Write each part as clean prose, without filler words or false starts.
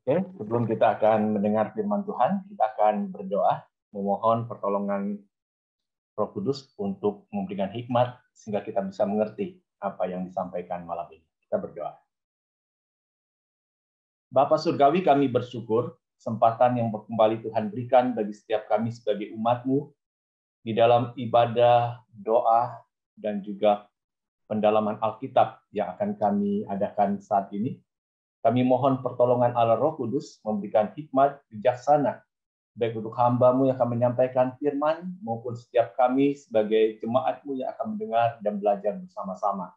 Oke, sebelum kita akan mendengar firman Tuhan, kita akan berdoa, memohon pertolongan Roh Kudus untuk memberikan hikmat sehingga kita bisa mengerti apa yang disampaikan malam ini. Kita berdoa. Bapa Surgawi, kami bersyukur kesempatan yang kembali Tuhan berikan bagi setiap kami sebagai umat-Mu di dalam ibadah, doa, dan juga pendalaman Alkitab yang akan kami adakan saat ini. Kami mohon pertolongan Allah Roh Kudus memberikan hikmat bijaksana baik untuk hamba-Mu yang akan menyampaikan firman maupun setiap kami sebagai jemaat-Mu yang akan mendengar dan belajar bersama-sama.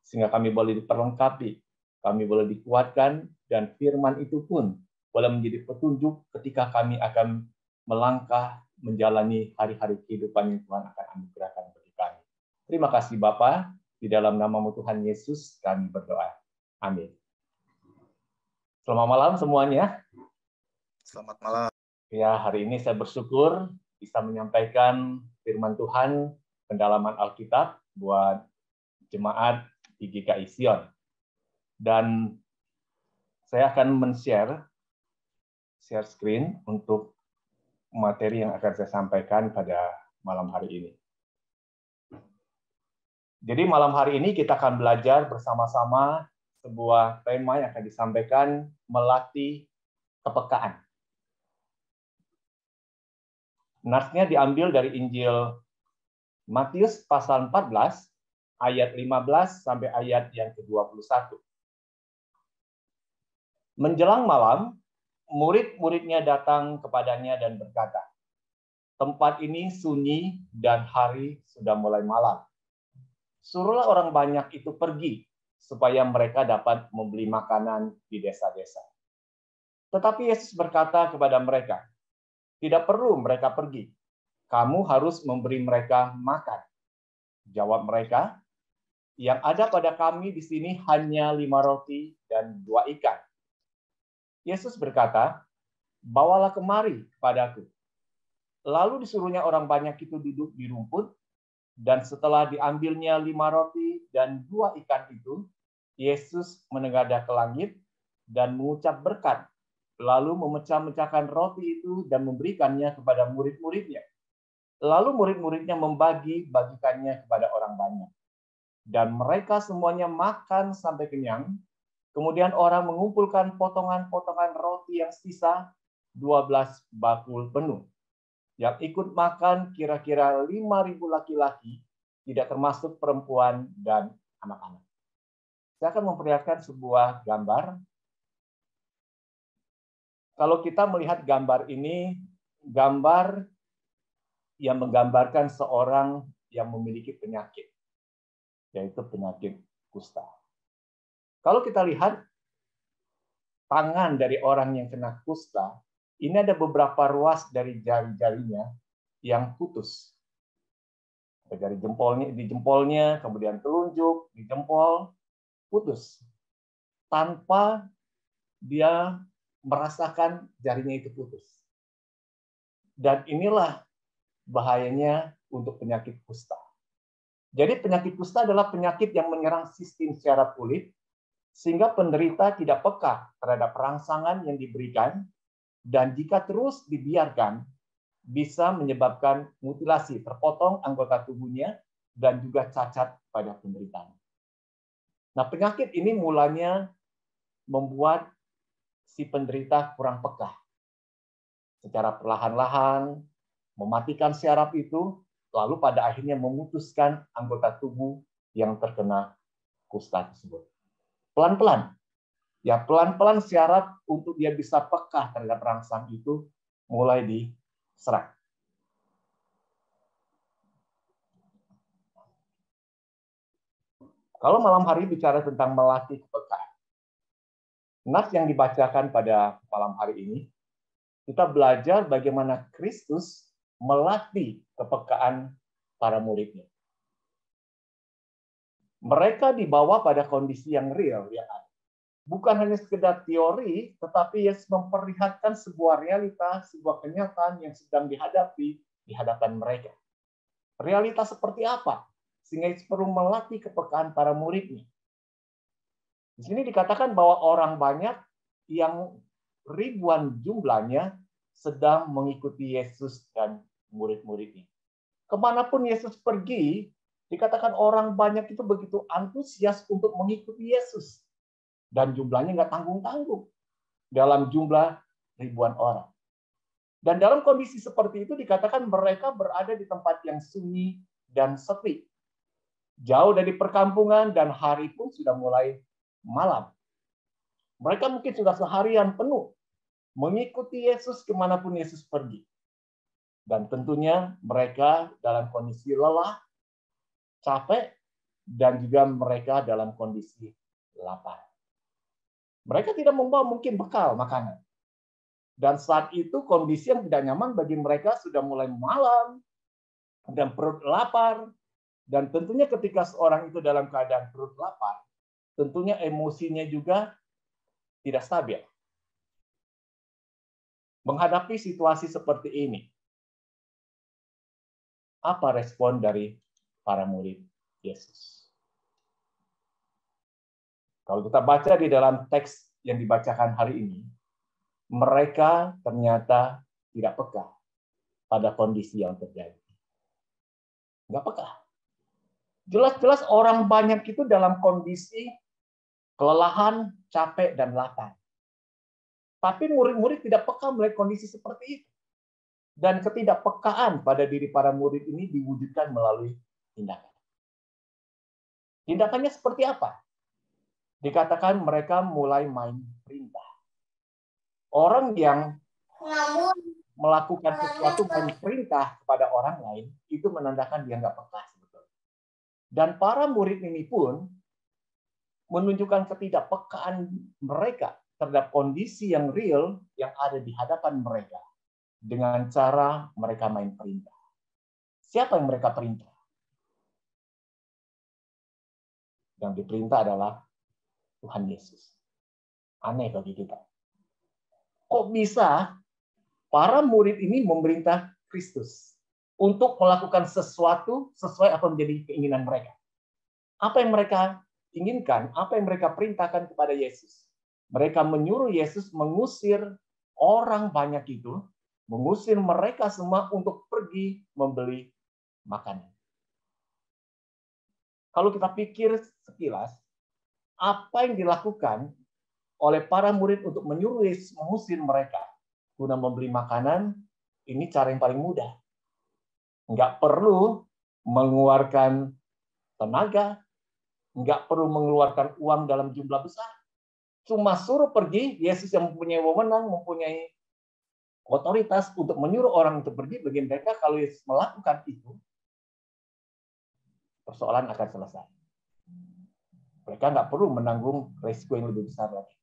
Sehingga kami boleh diperlengkapi, kami boleh dikuatkan, dan firman itu pun boleh menjadi petunjuk ketika kami akan melangkah menjalani hari-hari kehidupan yang Tuhan akan anugerahkan bagi kami. Terima kasih Bapa, di dalam nama-Mu Tuhan Yesus kami berdoa. Amin. Selamat malam semuanya. Selamat malam. Ya, hari ini saya bersyukur bisa menyampaikan firman Tuhan, pendalaman Alkitab buat jemaat di GKI Sion. Dan saya akan share screen untuk materi yang akan saya sampaikan pada malam hari ini. Jadi malam hari ini kita akan belajar bersama-sama sebuah tema yang akan disampaikan, melatih kepekaan. Natsnya diambil dari Injil Matius pasal 14, ayat 15 sampai ayat yang ke-21. Menjelang malam, murid-muridnya datang kepadanya dan berkata, "Tempat ini sunyi dan hari sudah mulai malam. Suruhlah orang banyak itu pergi, supaya mereka dapat membeli makanan di desa-desa." Tetapi Yesus berkata kepada mereka, "Tidak perlu mereka pergi. Kamu harus memberi mereka makan." Jawab mereka, "Yang ada pada kami di sini hanya 5 roti dan 2 ikan." Yesus berkata, "Bawalah kemari kepadaku." Lalu disuruhnya orang banyak itu duduk di rumput, dan setelah diambilnya 5 roti dan 2 ikan itu, Yesus menengadah ke langit dan mengucap berkat, lalu memecah-mecahkan roti itu dan memberikannya kepada murid-muridnya. Lalu murid-muridnya membagi-bagikannya kepada orang banyak. Dan mereka semuanya makan sampai kenyang. Kemudian orang mengumpulkan potongan-potongan roti yang sisa, 12 bakul penuh. Yang ikut makan kira-kira 5.000 laki-laki, tidak termasuk perempuan dan anak-anak. Saya akan memperlihatkan sebuah gambar. Kalau kita melihat gambar ini, gambar yang menggambarkan seorang yang memiliki penyakit, yaitu penyakit kusta. Kalau kita lihat tangan dari orang yang kena kusta, ini ada beberapa ruas dari jari-jarinya yang putus. Jari jempolnya, di jempolnya, kemudian telunjuk, di jempol, putus. Tanpa dia merasakan jarinya itu putus. Dan inilah bahayanya untuk penyakit kusta. Jadi penyakit kusta adalah penyakit yang menyerang sistem syaraf kulit, sehingga penderita tidak peka terhadap rangsangan yang diberikan, dan jika terus dibiarkan, bisa menyebabkan mutilasi, terpotong anggota tubuhnya, dan juga cacat pada penderitanya. Nah, penyakit ini mulanya membuat si penderita kurang peka. Secara perlahan-lahan, mematikan syaraf itu, lalu pada akhirnya memutuskan anggota tubuh yang terkena kusta tersebut. Pelan-pelan. Ya, pelan-pelan syaraf untuk dia bisa peka terhadap rangsang itu mulai diserang. Kalau malam hari bicara tentang melatih kepekaan, nas yang dibacakan pada malam hari ini, kita belajar bagaimana Kristus melatih kepekaan para muridnya. Mereka dibawa pada kondisi yang real, yang ada. Bukan hanya sekedar teori, tetapi Yesus memperlihatkan sebuah realitas, sebuah kenyataan yang sedang dihadapi di hadapan mereka. Realitas seperti apa? Sehingga Yesus perlu melatih kepekaan para muridnya. Di sini dikatakan bahwa orang banyak yang ribuan jumlahnya sedang mengikuti Yesus dan murid-muridnya. Kemanapun Yesus pergi, dikatakan orang banyak itu begitu antusias untuk mengikuti Yesus. Dan jumlahnya nggak tanggung-tanggung. Dalam jumlah ribuan orang. Dan dalam kondisi seperti itu dikatakan mereka berada di tempat yang sunyi dan sepi. Jauh dari perkampungan dan hari pun sudah mulai malam. Mereka mungkin sudah seharian penuh mengikuti Yesus kemanapun Yesus pergi. Dan tentunya mereka dalam kondisi lelah, capek, dan juga mereka dalam kondisi lapar. Mereka tidak membawa mungkin bekal makanan. Dan saat itu kondisi yang tidak nyaman bagi mereka sudah mulai malam dan perut lapar. Dan tentunya ketika seorang itu dalam keadaan perut lapar, tentunya emosinya juga tidak stabil. Menghadapi situasi seperti ini, apa respon dari para murid Yesus? Kalau kita baca di dalam teks yang dibacakan hari ini, mereka ternyata tidak peka pada kondisi yang terjadi. Nggak peka. Jelas-jelas orang banyak itu dalam kondisi kelelahan, capek, dan lapar. Tapi murid-murid tidak peka melihat kondisi seperti itu. Dan ketidakpekaan pada diri para murid ini diwujudkan melalui tindakan. Tindakannya seperti apa? Dikatakan mereka mulai main perintah. Orang yang melakukan sesuatu main perintah kepada orang lain, itu menandakan dia nggak peka sebetulnya. Dan para murid ini pun menunjukkan ketidakpekaan mereka terhadap kondisi yang real yang ada di hadapan mereka dengan cara mereka main perintah. Siapa yang mereka perintah? Yang diperintah adalah Tuhan Yesus. Aneh bagi kita. Kok bisa para murid ini memerintah Kristus untuk melakukan sesuatu sesuai apa yang menjadi keinginan mereka? Apa yang mereka inginkan, apa yang mereka perintahkan kepada Yesus? Mereka menyuruh Yesus mengusir orang banyak itu, mengusir mereka semua untuk pergi membeli makanan. Kalau kita pikir sekilas, apa yang dilakukan oleh para murid untuk menyuruh Yesus mengusir mereka guna membeli makanan, ini cara yang paling mudah. Nggak perlu mengeluarkan tenaga, nggak perlu mengeluarkan uang dalam jumlah besar. Cuma suruh pergi, Yesus yang mempunyai wewenang, mempunyai otoritas untuk menyuruh orang untuk pergi, bagi mereka kalau Yesus melakukan itu, persoalan akan selesai. Mereka nggak perlu menanggung risiko yang lebih besar lagi.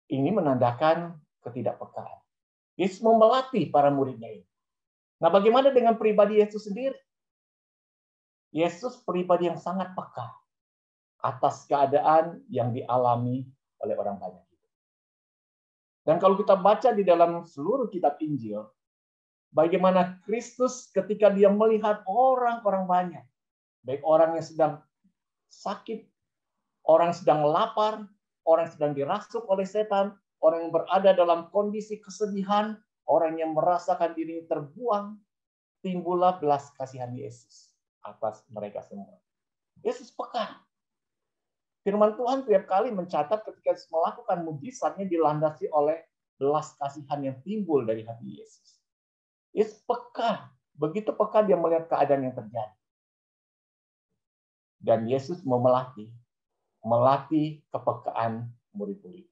Ini menandakan ketidakpekaan. Yesus memelatih para muridnya ini. Nah, bagaimana dengan pribadi Yesus sendiri? Yesus pribadi yang sangat peka atas keadaan yang dialami oleh orang banyak. Dan kalau kita baca di dalam seluruh kitab Injil, bagaimana Kristus ketika dia melihat orang-orang banyak, baik orang yang sedang sakit, orang yang sedang lapar, orang yang sedang dirasuk oleh setan, orang yang berada dalam kondisi kesedihan, orang yang merasakan dirinya terbuang, timbullah belas kasihan Yesus atas mereka semua. Yesus peka. Firman Tuhan tiap kali mencatat ketika Yesus melakukan mujizatnya dilandasi oleh belas kasihan yang timbul dari hati Yesus. Yesus peka. Begitu peka dia melihat keadaan yang terjadi. Dan Yesus melatih kepekaan murid-murid.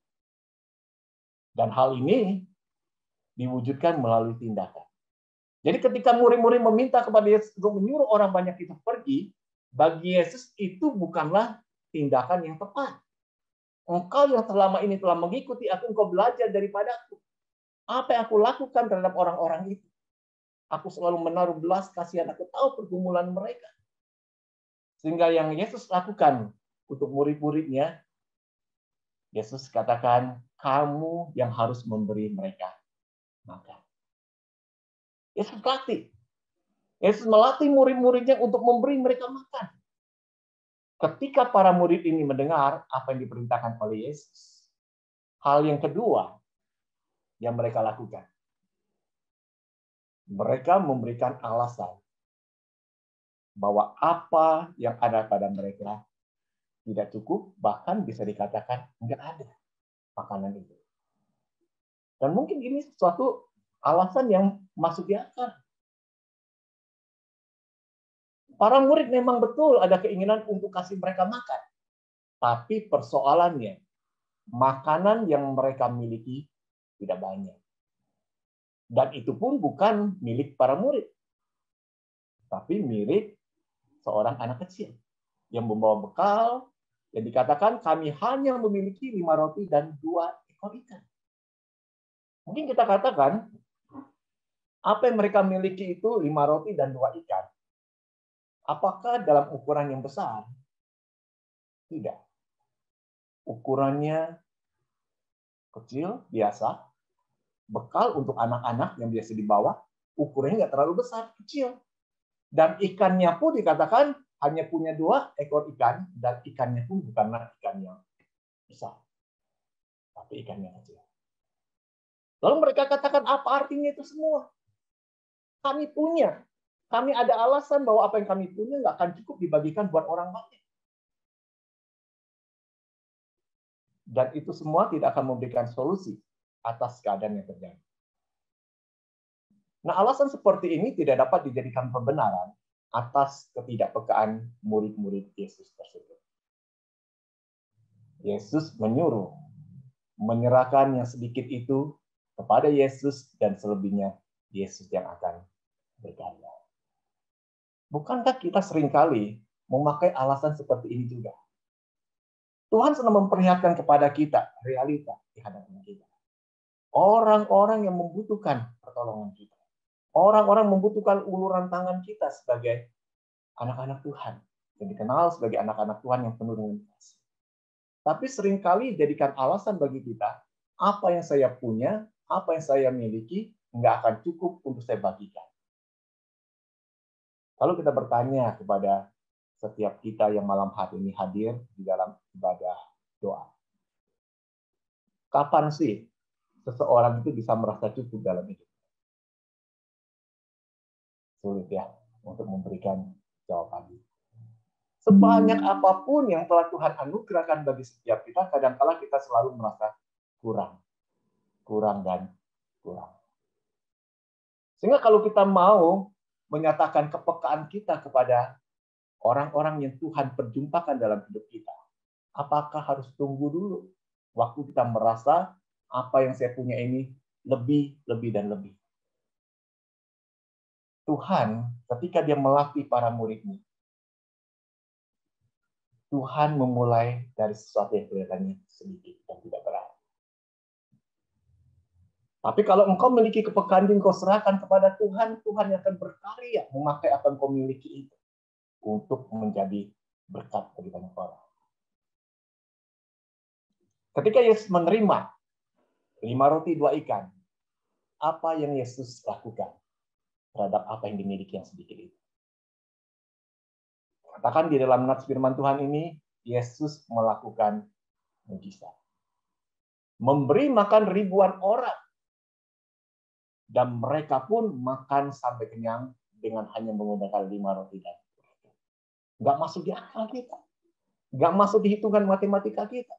Dan hal ini diwujudkan melalui tindakan. Jadi ketika murid-murid meminta kepada Yesus untuk menyuruh orang banyak itu pergi, bagi Yesus itu bukanlah tindakan yang tepat. Engkau yang selama ini telah mengikuti aku, engkau belajar daripadaku. Apa yang aku lakukan terhadap orang-orang itu? Aku selalu menaruh belas kasihan, aku tahu pergumulan mereka. Sehingga yang Yesus lakukan untuk murid-muridnya, Yesus katakan, kamu yang harus memberi mereka makan. Yesus latih. Yesus melatih murid-muridnya untuk memberi mereka makan. Ketika para murid ini mendengar apa yang diperintahkan oleh Yesus, Hal yang kedua yang mereka lakukan, mereka memberikan alasan bahwa apa yang ada pada mereka tidak cukup, bahkan bisa dikatakan nggak ada makanan itu. Dan mungkin ini suatu alasan yang masuk di akal. Para murid memang betul ada keinginan untuk kasih mereka makan. Tapi persoalannya, makanan yang mereka miliki tidak banyak. Dan itu pun bukan milik para murid. Tapi milik seorang anak kecil yang membawa bekal yang dikatakan kami hanya memiliki 5 roti dan 2 ekor ikan. Mungkin kita katakan, apa yang mereka miliki itu 5 roti dan 2 ikan. Apakah dalam ukuran yang besar? Tidak. Ukurannya kecil, biasa. Bekal untuk anak-anak yang biasa dibawa, ukurannya nggak terlalu besar, kecil. Dan ikannya pun dikatakan hanya punya 2 ekor ikan, dan ikannya pun bukanlah ikan yang besar, tapi ikan yang kecil. Lalu mereka katakan, apa artinya itu semua? Kami punya. Kami ada alasan bahwa apa yang kami punya nggak akan cukup dibagikan buat orang banyak. Dan itu semua tidak akan memberikan solusi atas keadaan yang terjadi. Nah, alasan seperti ini tidak dapat dijadikan pembenaran atas ketidakpekaan murid-murid Yesus tersebut. Yesus menyuruh menyerahkan yang sedikit itu kepada Yesus dan selebihnya Yesus yang akan berkarya. Bukankah kita seringkali memakai alasan seperti ini juga? Tuhan sedang memperlihatkan kepada kita realita di hadapan kita. Orang-orang yang membutuhkan pertolongan kita. Orang-orang membutuhkan uluran tangan kita sebagai anak-anak Tuhan. Yang dikenal sebagai anak-anak Tuhan yang penuh dengan kasih. Tapi seringkali jadikan alasan bagi kita, apa yang saya punya, apa yang saya miliki, nggak akan cukup untuk saya bagikan. Lalu kita bertanya kepada setiap kita yang malam hari ini hadir di dalam ibadah doa. Kapan sih seseorang itu bisa merasa cukup dalam hidup? Sulit ya untuk memberikan jawaban. Sebanyak apapun yang telah Tuhan anugerahkan bagi setiap kita, kadang-kala kita selalu merasa kurang dan kurang. Sehingga kalau kita mau menyatakan kepekaan kita kepada orang-orang yang Tuhan perjumpakan dalam hidup kita, apakah harus tunggu dulu waktu kita merasa apa yang saya punya ini lebih, dan lebih? Tuhan, ketika dia melatih para muridnya, Tuhan memulai dari sesuatu yang kelihatannya sedikit dan tidak berarti. Tapi kalau engkau memiliki kepekaan yang engkau serahkan kepada Tuhan, Tuhan yang akan berkarya memakai apa yang engkau miliki itu untuk menjadi berkat bagi banyak orang. Ketika Yesus menerima 5 roti 2 ikan, apa yang Yesus lakukan terhadap apa yang dimiliki yang sedikit itu? Katakan di dalam nats firman Tuhan ini, Yesus melakukan mujizat. Memberi makan ribuan orang. Dan mereka pun makan sampai kenyang dengan hanya menggunakan 5 roti dan 2 ikan. Nggak masuk di akal kita. Nggak masuk di hitungan matematika kita.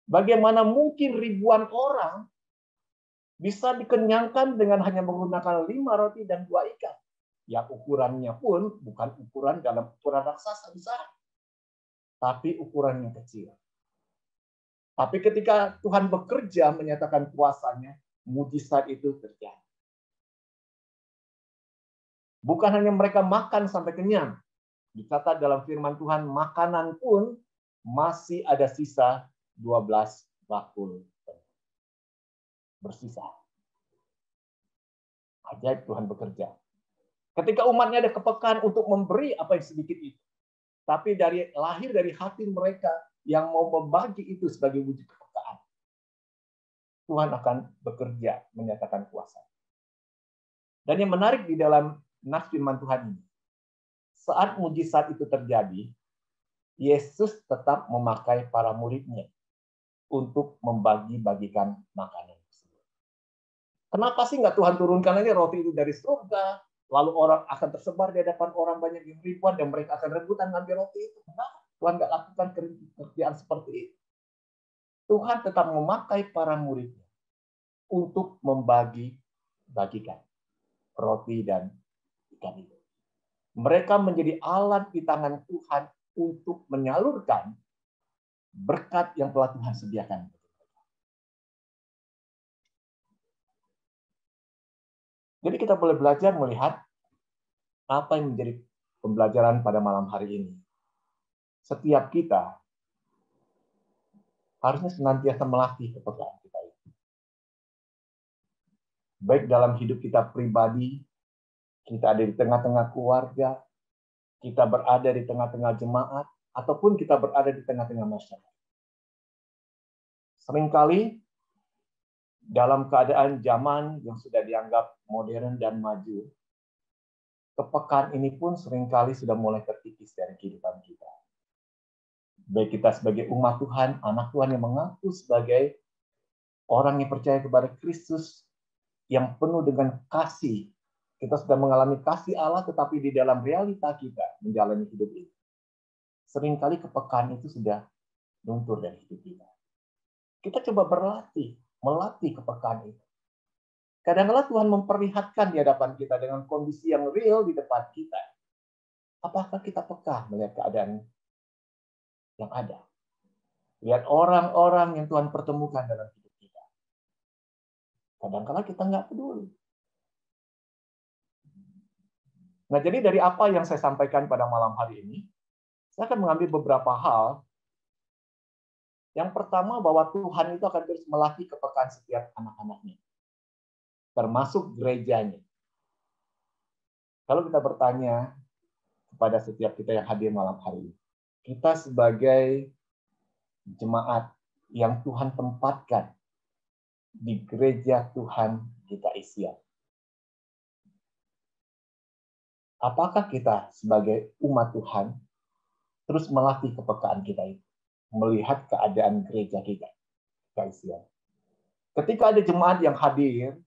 Bagaimana mungkin ribuan orang bisa dikenyangkan dengan hanya menggunakan 5 roti dan 2 ikan? Yang ukurannya pun bukan ukuran dalam ukuran raksasa besar. Tapi ukurannya kecil. Tapi ketika Tuhan bekerja menyatakan kuasanya, mujizat itu terjadi. Bukan hanya mereka makan sampai kenyang. Dicatat dalam firman Tuhan, makanan pun masih ada sisa 12 bakul. Bersisa. Ajaib Tuhan bekerja. Ketika umatnya ada kepekaan untuk memberi apa yang sedikit itu. Tapi lahir dari hati mereka yang mau membagi itu sebagai wujud kepekaan. Tuhan akan bekerja menyatakan kuasa. Dan yang menarik di dalam nats firman Tuhan ini, saat mujizat itu terjadi, Yesus tetap memakai para muridnya untuk membagi-bagikan makanan. Kenapa sih nggak Tuhan turunkan aja roti itu dari surga, lalu orang akan tersebar di hadapan orang banyak yang ribuan, dan mereka akan rebutan ngambil roti itu? Kenapa Tuhan nggak lakukan kerjaan seperti itu? Tuhan tetap memakai para muridnya untuk membagi-bagikan roti dan ikan itu. Mereka menjadi alat di tangan Tuhan untuk menyalurkan berkat yang telah Tuhan sediakan. Jadi kita boleh belajar melihat apa yang menjadi pembelajaran pada malam hari ini. Setiap kita harusnya senantiasa melatih kepekaan kita itu. Baik dalam hidup kita pribadi, kita ada di tengah-tengah keluarga, kita berada di tengah-tengah jemaat, ataupun kita berada di tengah-tengah masyarakat. Seringkali dalam keadaan zaman yang sudah dianggap modern dan maju, kepekaan ini pun seringkali sudah mulai terkikis dari kehidupan kita. Baik kita sebagai umat Tuhan, anak Tuhan yang mengaku sebagai orang yang percaya kepada Kristus, yang penuh dengan kasih. Kita sudah mengalami kasih Allah, tetapi di dalam realita kita menjalani hidup ini, seringkali kepekaan itu sudah luntur dari hidup kita. Kita coba melatih kepekaan itu. Kadang-kadang Tuhan memperlihatkan di hadapan kita dengan kondisi yang real di depan kita. Apakah kita peka melihat keadaan yang ada? Lihat orang-orang yang Tuhan pertemukan dalam hidup kita. Kadang-kadang kita nggak peduli. Nah, jadi dari apa yang saya sampaikan pada malam hari ini, saya akan mengambil beberapa hal. Yang pertama, bahwa Tuhan itu akan terus melatih kepekaan setiap anak-anaknya, termasuk gerejanya. Kalau kita bertanya kepada setiap kita yang hadir malam hari ini, kita sebagai jemaat yang Tuhan tempatkan di gereja Tuhan kita Isian, apakah kita sebagai umat Tuhan terus melatih kepekaan kita itu, melihat keadaan gereja kita Isian? Ketika ada jemaat yang hadir,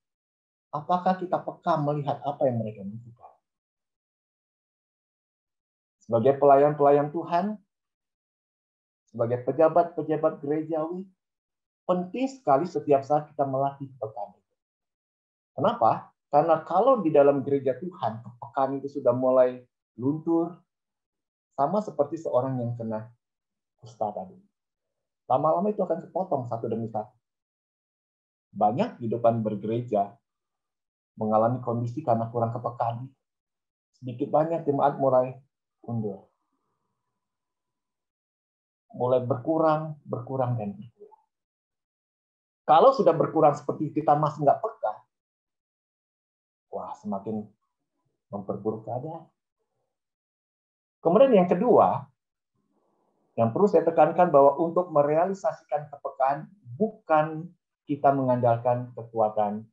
apakah kita peka melihat apa yang mereka butuhkan? Sebagai pelayan-pelayan Tuhan, sebagai pejabat-pejabat gerejawi, penting sekali setiap saat kita melatih kepekaan itu. Kenapa? Karena kalau di dalam gereja Tuhan, kepekaan itu sudah mulai luntur, sama seperti seorang yang kena kusta tadi. Lama-lama itu akan sepotong satu demi satu. Banyak kehidupan bergereja mengalami kondisi karena kurang kepekaan. Sedikit banyak jemaat mulai mundur. Mulai berkurang, dan berkurang. Kalau sudah berkurang seperti kita masih nggak peka, wah, semakin memperburuk keadaan. Kemudian yang kedua, yang perlu saya tekankan, bahwa untuk merealisasikan kepekaan, bukan kita mengandalkan kekuatan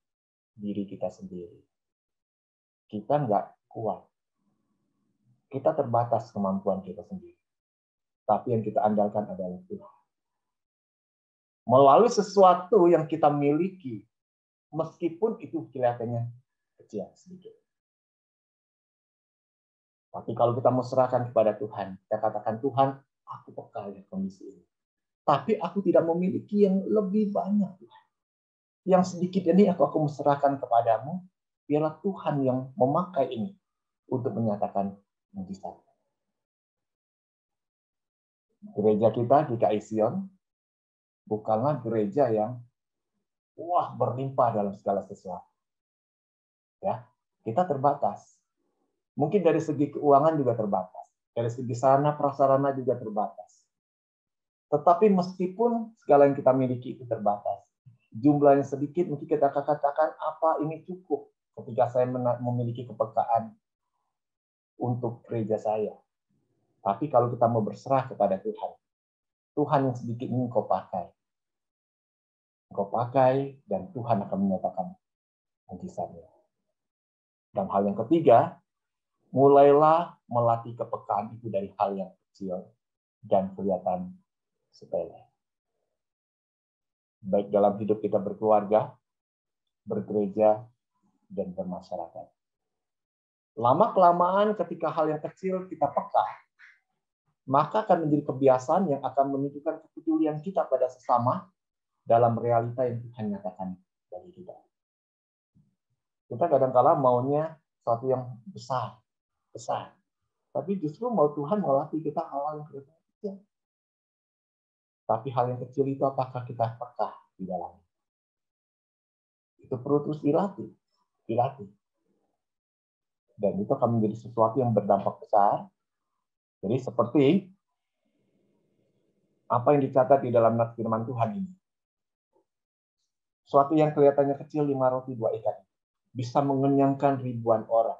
diri kita sendiri. Kita nggak kuat. Kita terbatas kemampuan kita sendiri. Tapi yang kita andalkan adalah Tuhan. Melalui sesuatu yang kita miliki, meskipun itu kelihatannya kecil sedikit. Tapi kalau kita mau serahkan kepada Tuhan, kita katakan, Tuhan, aku peka ya kondisi ini. Tapi aku tidak memiliki yang lebih banyak, Tuhan. Yang sedikit ini aku serahkan kepadamu, biarlah Tuhan yang memakai ini untuk menyatakan mujizat. Gereja kita di GKI Sion bukanlah gereja yang berlimpah dalam segala sesuatu. Ya, kita terbatas. Mungkin dari segi keuangan juga terbatas. Dari segi sarana prasarana juga terbatas. Tetapi meskipun segala yang kita miliki itu terbatas, jumlahnya sedikit, mungkin kita katakan, apa ini cukup ketika saya memiliki kepekaan untuk gereja saya. Tapi kalau kita mau berserah kepada Tuhan, Tuhan yang sedikit ini kau pakai. Kau pakai, dan Tuhan akan menyatakan mujizatnya. Dan hal yang ketiga, mulailah melatih kepekaan itu dari hal yang kecil dan kelihatan sepele. baik dalam hidup kita berkeluarga, bergereja, dan bermasyarakat. Lama-kelamaan ketika hal yang kecil kita peka, maka akan menjadi kebiasaan yang akan menunjukkan kepedulian kita pada sesama dalam realita yang Tuhan nyatakan bagi kita. Kita kadang-kala maunya sesuatu yang besar. Tapi justru mau Tuhan melatih kita hal yang kecil. Tapi hal yang kecil itu apakah kita peka di dalamnya? Itu perlu terus dilatih. Dan itu akan menjadi sesuatu yang berdampak besar. Jadi seperti apa yang dicatat di dalam firman Tuhan ini. Suatu yang kelihatannya kecil, 5 roti 2 ikan, bisa mengenyangkan ribuan orang.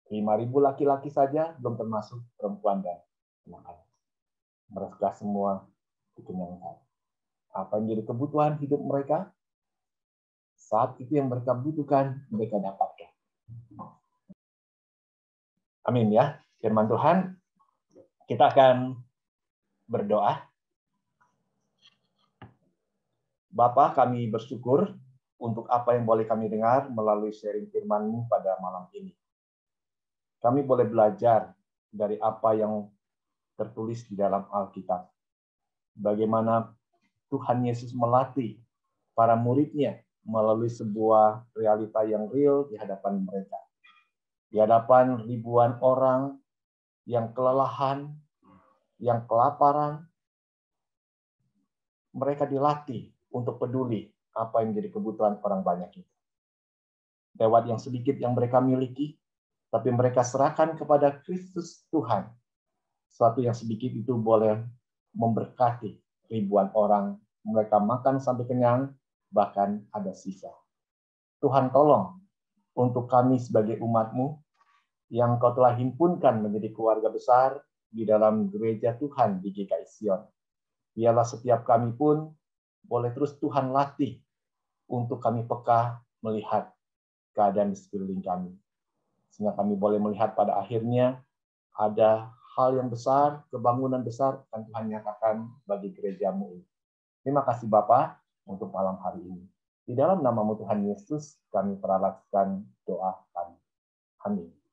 5.000 laki-laki saja, belum termasuk perempuan dan anak-anak. Mereka semua dikenyangkan. Apa yang jadi kebutuhan hidup mereka? Saat itu yang mereka butuhkan, mereka dapatkan. Amin ya. Firman Tuhan, kita akan berdoa. Bapa, kami bersyukur untuk apa yang boleh kami dengar melalui sharing firman-Mu pada malam ini. Kami boleh belajar dari apa yang tertulis di dalam Alkitab. Bagaimana Tuhan Yesus melatih para murid-Nya melalui sebuah realita yang real di hadapan mereka. Di hadapan ribuan orang yang kelelahan, yang kelaparan, mereka dilatih untuk peduli apa yang menjadi kebutuhan orang banyak itu. Lewat yang sedikit yang mereka miliki, tapi mereka serahkan kepada Kristus Tuhan. Sesuatu yang sedikit itu boleh memberkati ribuan orang. Mereka makan sampai kenyang, bahkan ada sisa. Tuhan tolong untuk kami sebagai umat-Mu yang Kau telah himpunkan menjadi keluarga besar di dalam gereja Tuhan di GKI Sion. Biarlah setiap kami pun boleh terus Tuhan latih untuk kami peka melihat keadaan di sekeliling kami. Sehingga kami boleh melihat pada akhirnya ada hal yang besar, kebangunan besar yang Tuhan nyatakan bagi gereja-Mu ini. Terima kasih Bapa untuk malam hari ini. Di dalam nama-Mu Tuhan Yesus, kami peralakan doa kami. Amin.